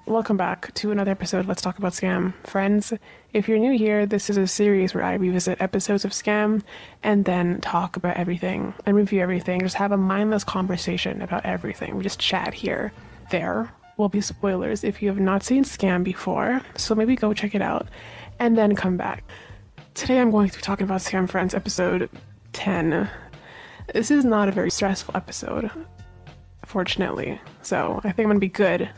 welcome back to another episode of Let's Talk About Skam. Friends, if you're new here, this is a series where I revisit episodes of Skam and then talk about everything and review everything. Just have a mindless conversation about everything. We just chat here. There will be spoilers if you have not seen Skam before, so maybe go check it out and then come back. Today I'm going to be talking about SKAM France episode 10. This is not a very stressful episode, fortunately, so I think I'm gonna be good.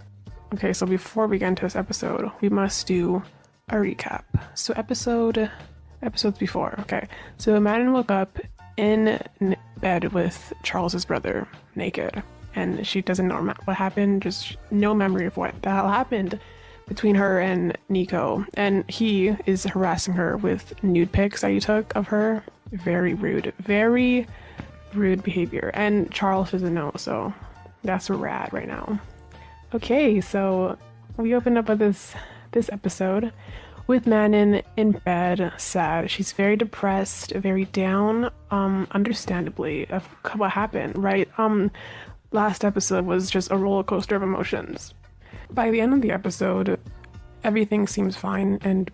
Okay, so before we get into this episode, we must do a recap. So episodes before, okay. So Manon woke up in bed with Charles's brother, naked, and she doesn't know what happened, just no memory of what the hell happened between her and Nico, and he is harassing her with nude pics that he took of her. Very rude behavior, and Charles doesn't know, so that's where we're at right now. Okay, so we open up with this episode with Manon in bed, sad. She's very depressed, very down, understandably, of what happened, right? Last episode was just a roller coaster of emotions. By the end of the episode, everything seems fine and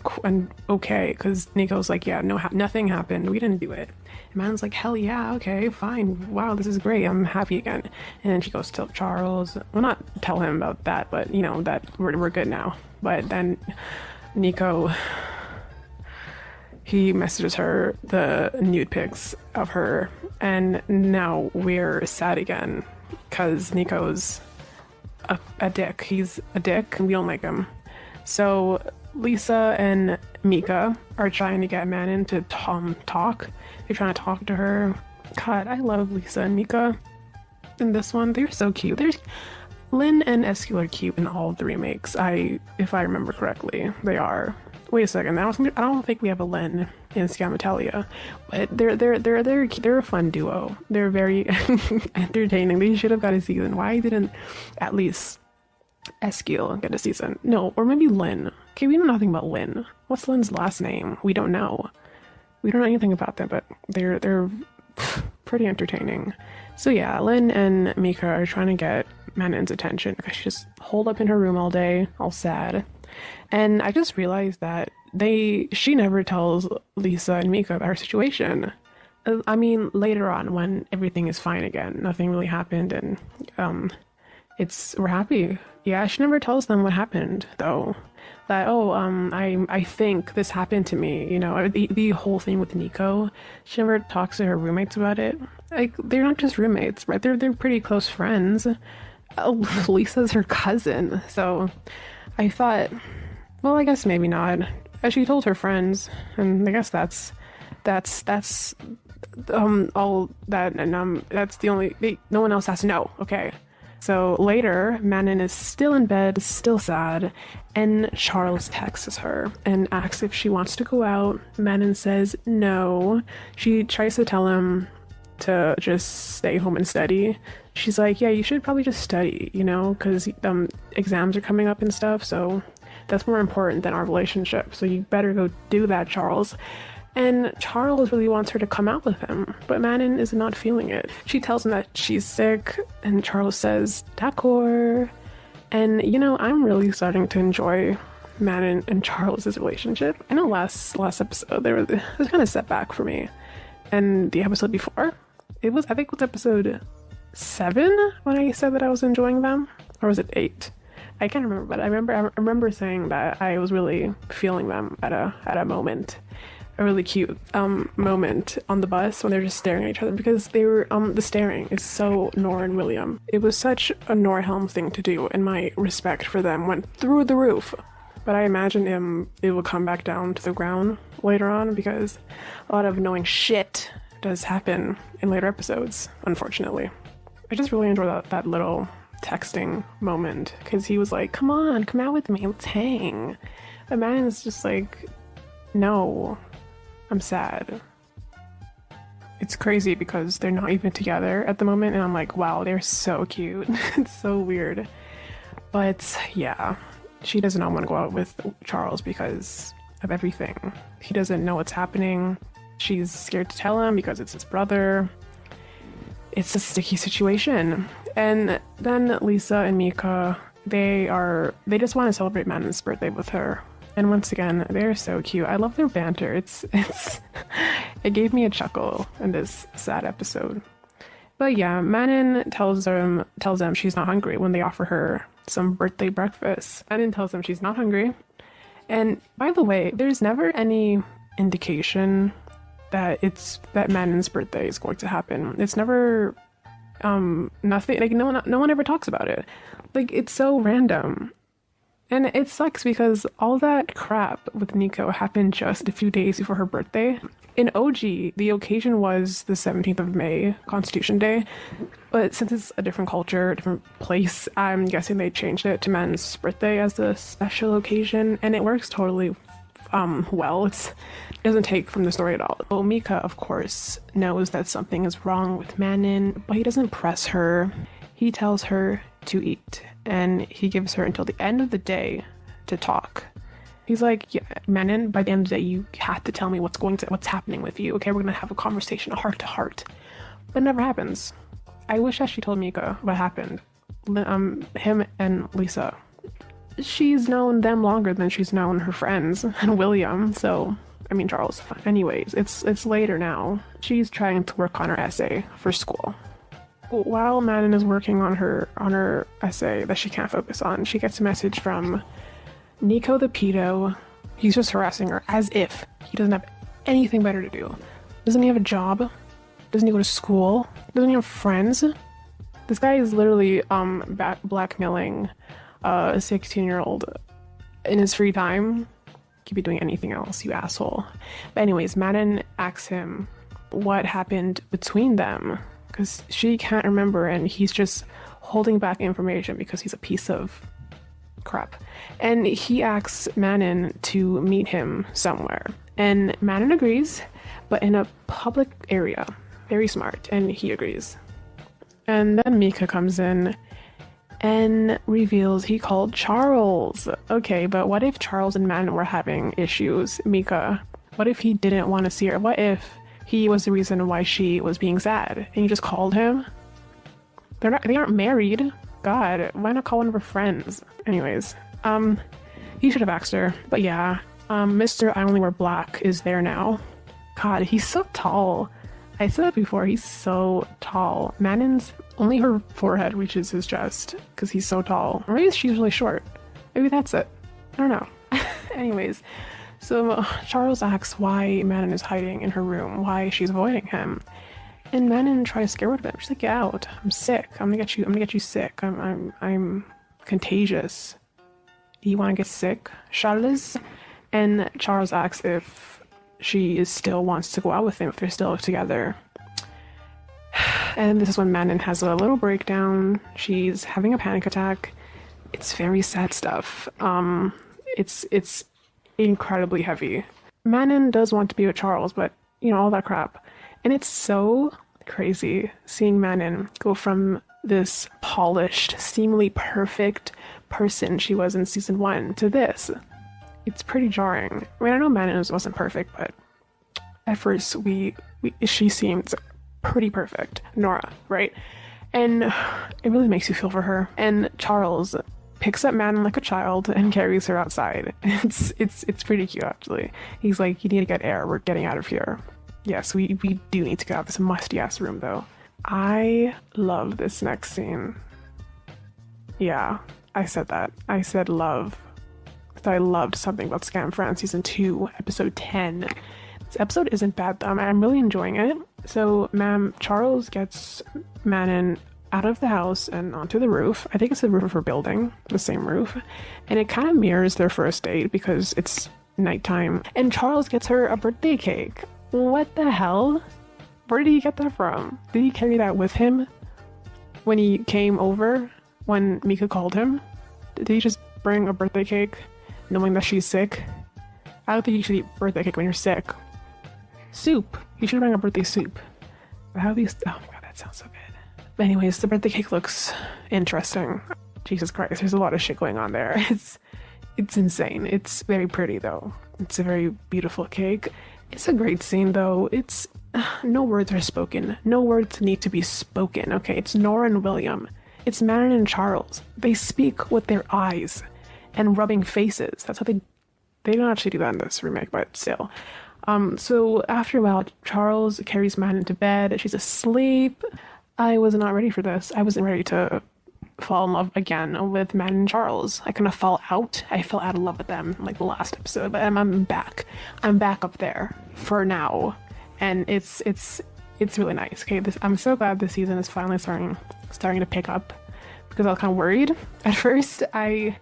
okay, because Nico's like, yeah, nothing happened, we didn't do it. And Manon's like, hell yeah, okay, fine, wow, this is great, I'm happy again. And then she goes to tell Charles, well, not tell him about that, but you know, that we're good now. But then Nico, he messages her the nude pics of her, and now we're sad again, because Nico's a dick. He's a dick, and we don't like him. So Lisa and Mika are trying to get Manon to talk. They're trying to talk to her. God, I love Lisa and Mika in this one. They're so cute. Lynn and Eskil are cute in all of the remakes. If I remember correctly, they are. Wait a second. I don't think we have a Lynn in Skam Italia, but they're a fun duo. They're very entertaining. They should have got a season. Why didn't at least Eskil get a season? No, or maybe Lynn. Okay, we know nothing about Lynn. What's Lynn's last name? We don't know. We don't know anything about them, but they're pretty entertaining. So yeah, Lynn and Mika are trying to get Manon's attention because she's just holed up in her room all day, all sad. And I just realized that she never tells Lisa and Mika about her situation. I mean, later on when everything is fine again, nothing really happened, and we're happy. Yeah, she never tells them what happened though. That I think this happened to me, you know, the whole thing with Nico. She never talks to her roommates about it. Like, they're not just roommates, right? They're pretty close friends. Lisa's her cousin, so I thought, well, I guess maybe not. She told her friends, and I guess that's all that, and that's the only, no one else has to know. Okay. So later, Manon is still in bed, still sad, and Charles texts her and asks if she wants to go out. Manon says no. She tries to tell him to just stay home and study. She's like, yeah, you should probably just study, you know, because exams are coming up and stuff, so that's more important than our relationship, so you better go do that, Charles. And Charles really wants her to come out with him, but Manon is not feeling it. She tells him that she's sick, and Charles says, d'accord. And, you know, I'm really starting to enjoy Manon and Charles' relationship. I know last episode, there was kind of setback for me. And the episode before, I think it was episode 7 when I said that I was enjoying them, or was it 8? I can't remember, but I remember saying that I was really feeling them at a moment. A really cute moment on the bus when they're just staring at each other, because they were the staring is so Nora and William. It was such a Nora Helm thing to do, and my respect for them went through the roof. But I imagine it will come back down to the ground later on, because a lot of annoying shit does happen in later episodes, unfortunately. I just really enjoyed that little texting moment, because he was like, come on, come out with me, let's hang. And Manon's just like, no, I'm sad. It's crazy because they're not even together at the moment, and I'm like, wow, they're so cute. It's so weird. But yeah, she does not want to go out with Charles because of everything. He doesn't know what's happening. She's scared to tell him because it's his brother. It's a sticky situation. And then Lisa and Mika they just want to celebrate Manon's birthday with her. And once again, they're so cute. I love their banter. It gave me a chuckle in this sad episode. But yeah, Manon tells them she's not hungry when they offer her some birthday breakfast. Manon tells them she's not hungry. And by the way, there's never any indication that Manon's birthday is going to happen. It's never nothing, like no one ever talks about it. Like, it's so random. And it sucks because all that crap with Nico happened just a few days before her birthday. In OG, the occasion was the 17th of May, Constitution Day. But since it's a different culture, different place, I'm guessing they changed it to Man's birthday as the special occasion. And it works totally well. It doesn't take from the story at all. Well, Mika, of course, knows that something is wrong with Manon, but he doesn't press her. He tells her to eat, and he gives her until the end of the day to talk. He's like, yeah, Manon, by the end of the day, you have to tell me what's happening with you. Okay, we're gonna have a conversation, a heart to heart. But it never happens. I wish that she told Mika what happened. Him and Lisa. She's known them longer than she's known her friends and William. So, I mean Charles. Anyways, it's later now. She's trying to work on her essay for school. While Manon is working on her essay that she can't focus on, she gets a message from Nico the pedo. He's just harassing her as if he doesn't have anything better to do. Doesn't he have a job? Doesn't he go to school? Doesn't he have friends? This guy is literally blackmailing a 16-year-old in his free time. Could be doing anything else, you asshole. But anyways, Manon asks him what happened between them, because she can't remember, and he's just holding back information because he's a piece of crap. And he asks Manon to meet him somewhere, and Manon agrees, but in a public area. Very smart, and he agrees. And then Mika comes in and reveals he called Charles. Okay, but what if Charles and Manon were having issues, Mika? What if he didn't want to see her? What if he was the reason why she was being sad and you just called him? They aren't married. God, why not call one of her friends? Anyways, he should have asked her. But yeah, Mr. I Only Wear Black is there now. God, he's so tall. I said that before, he's so tall. Manon's, only her forehead reaches his chest because he's so tall. Or maybe she's really short. Maybe that's it. I don't know. Anyways, so Charles asks why Manon is hiding in her room, why she's avoiding him. And Manon tries to get rid of him. She's like, get out. I'm sick. I'm gonna get you sick. I'm contagious. Do you want to get sick, Charles? And Charles asks if she still wants to go out with him, if they're still together. And this is when Manon has a little breakdown. She's having a panic attack. It's very sad stuff. It's incredibly heavy. Manon does want to be with Charles, but you know, all that crap. And it's so crazy seeing Manon go from this polished, seemingly perfect person she was in season 1 to this. It's pretty jarring. I mean, I know Manon wasn't perfect, but at first she seemed pretty perfect. Nora, right? And it really makes you feel for her. And Charles picks up Manon like a child and carries her outside. It's pretty cute, actually. He's like, you need to get air. We're getting out of here. Yes, we do need to get out of this musty-ass room, though. I love this next scene. Yeah, I said that. I said love. So I loved Something About Skam France Season 2, Episode 10. This episode isn't bad, though. I'm really enjoying it. So, Charles gets Manon out of the house and onto the roof. I think it's the roof of her building, the same roof. And it kind of mirrors their first date because it's nighttime. And Charles gets her a birthday cake. What the hell? Where did he get that from? Did he carry that with him when he came over, when Mika called him? Did he just bring a birthday cake knowing that she's sick? I don't think you should eat birthday cake when you're sick. Soup. You should bring a birthday soup. How these? Oh my god, that sounds so good. But anyways, the birthday cake looks interesting. Jesus Christ, there's a lot of shit going on there. It's insane. It's very pretty though. It's a very beautiful cake. It's a great scene though. No words are spoken. No words need to be spoken. Okay, it's Nora and William. It's Manon and Charles. They speak with their eyes and rubbing faces. That's how they don't actually do that in this remake, but still. So after a while, Charles carries Manon to bed. She's asleep. I was not ready for this. I wasn't ready to fall in love again with Manon and Charles. I kind of fall out. I fell out of love with them like the last episode, but I'm back. I'm back up there for now, and it's really nice. Okay, I'm so glad this season is finally starting to pick up, because I was kind of worried at first. I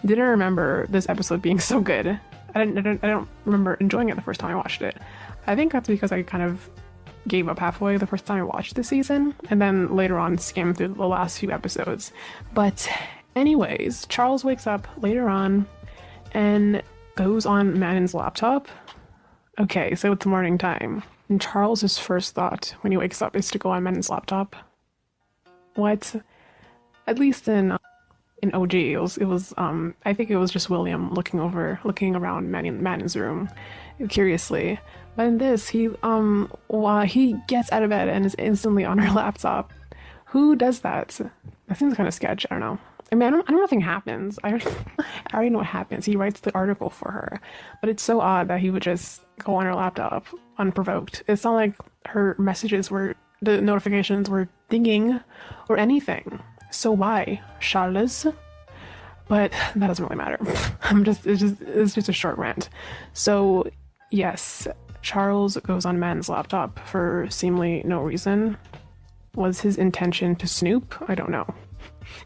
didn't remember this episode being so good. I don't remember enjoying it the first time I watched it. I think that's because I kind of gave up halfway the first time I watched the season, and then later on skimmed through the last few episodes. But anyways, Charles wakes up later on and goes on Manon's laptop. Okay, so it's morning time, and Charles's first thought when he wakes up is to go on Manon's laptop. What? At least in OG, it was I think it was just William looking around Manon's room curiously. But in this, he gets out of bed and is instantly on her laptop. Who does that? That seems kind of sketch. I don't know. I mean, I don't know, nothing happens. I already know what happens. He writes the article for her, but it's so odd that he would just go on her laptop unprovoked. It's not like her the notifications were dinging or anything. So why, Charles? But that doesn't really matter. It's just a short rant. So yes, Charles goes on Man's laptop for seemingly no reason. Was his intention to snoop? I don't know.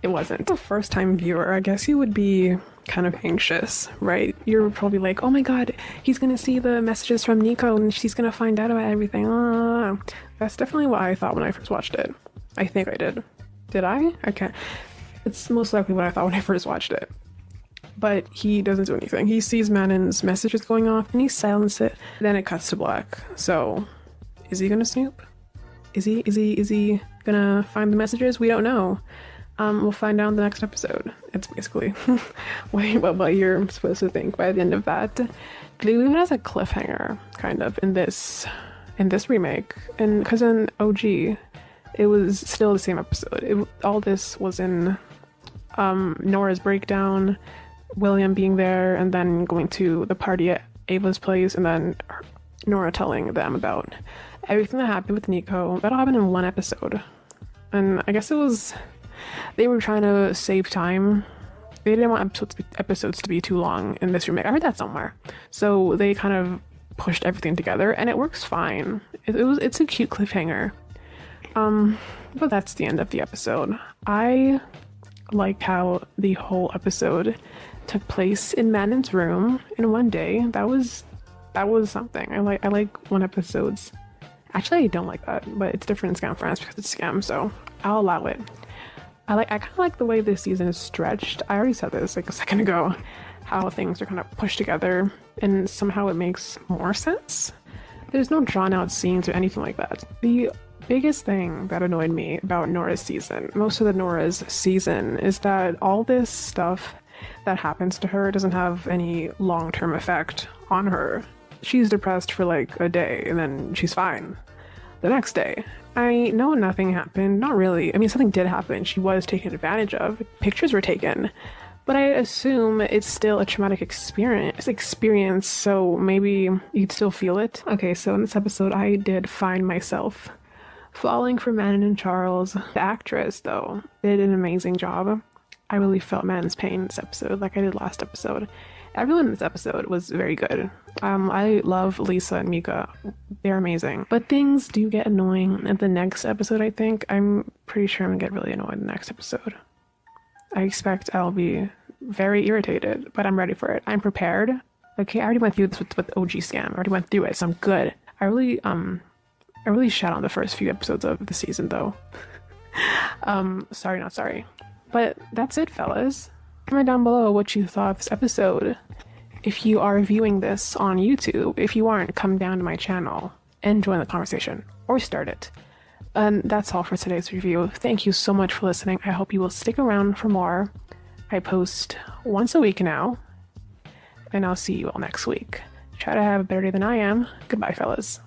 It wasn't. A first-time viewer, I guess you would be kind of anxious, right? You're probably like, oh my god, he's gonna see the messages from Nico and she's gonna find out about everything. That's definitely what I thought when I first watched it. I think I did. Did I? I can't. It's most likely what I thought when I first watched it. But he doesn't do anything. He sees Manon's messages going off and he silences it. Then it cuts to black. So, is he gonna snoop? Is he gonna find the messages? We don't know. We'll find out in the next episode. It's basically what you're supposed to think by the end of that. They leave it as a cliffhanger, kind of, in this remake. And because in OG, it was still the same episode. All this was in Nora's breakdown, William being there, and then going to the party at Ava's place, and then Nora telling them about everything that happened with Nico. That all happened in one episode. And I guess they were trying to save time. They didn't want episodes to be too long in this remake. I heard that somewhere. So they kind of pushed everything together, and it works fine. It's a cute cliffhanger. But that's the end of the episode. I like how the whole episode took place in Manon's room in one day. That was something. I like one episodes. Actually, I don't like that, but it's different in SKAM France because it's SKAM, so I'll allow it. I kind of like the way this season is stretched. I already said this like a second ago, how things are kind of pushed together and somehow it makes more sense. There's no drawn out scenes or anything like that. The biggest thing that annoyed me about Nora's season, most of the Nora's season, is that all this stuff that happens to her doesn't have any long-term effect on her. She's depressed for like a day and then she's fine the next day. I know nothing happened, not really. I mean, something did happen. She was taken advantage of. Pictures were taken. But I assume it's still a traumatic experience, so maybe you'd still feel it. Okay, so in this episode, I did find myself falling for Manon and Charles. The actress, though, did an amazing job. I really felt Manon's pain in this episode, like I did last episode. Everyone in this episode was very good. I love Lisa and Mika. They're amazing. But things do get annoying in the next episode, I think. I'm pretty sure I'm gonna get really annoyed in the next episode. I expect I'll be very irritated, but I'm ready for it. I'm prepared. Okay, I already went through this with OG Skam. I already went through it, so I'm good. I really shat on the first few episodes of the season, though. Sorry, not sorry. But that's it, fellas. Comment down below what you thought of this episode. If you are viewing this on YouTube, if you aren't, come down to my channel and join the conversation, or start it. And that's all for today's review. Thank you so much for listening. I hope you will stick around for more. I post once a week now, and I'll see you all next week. Try to have a better day than I am. Goodbye, fellas.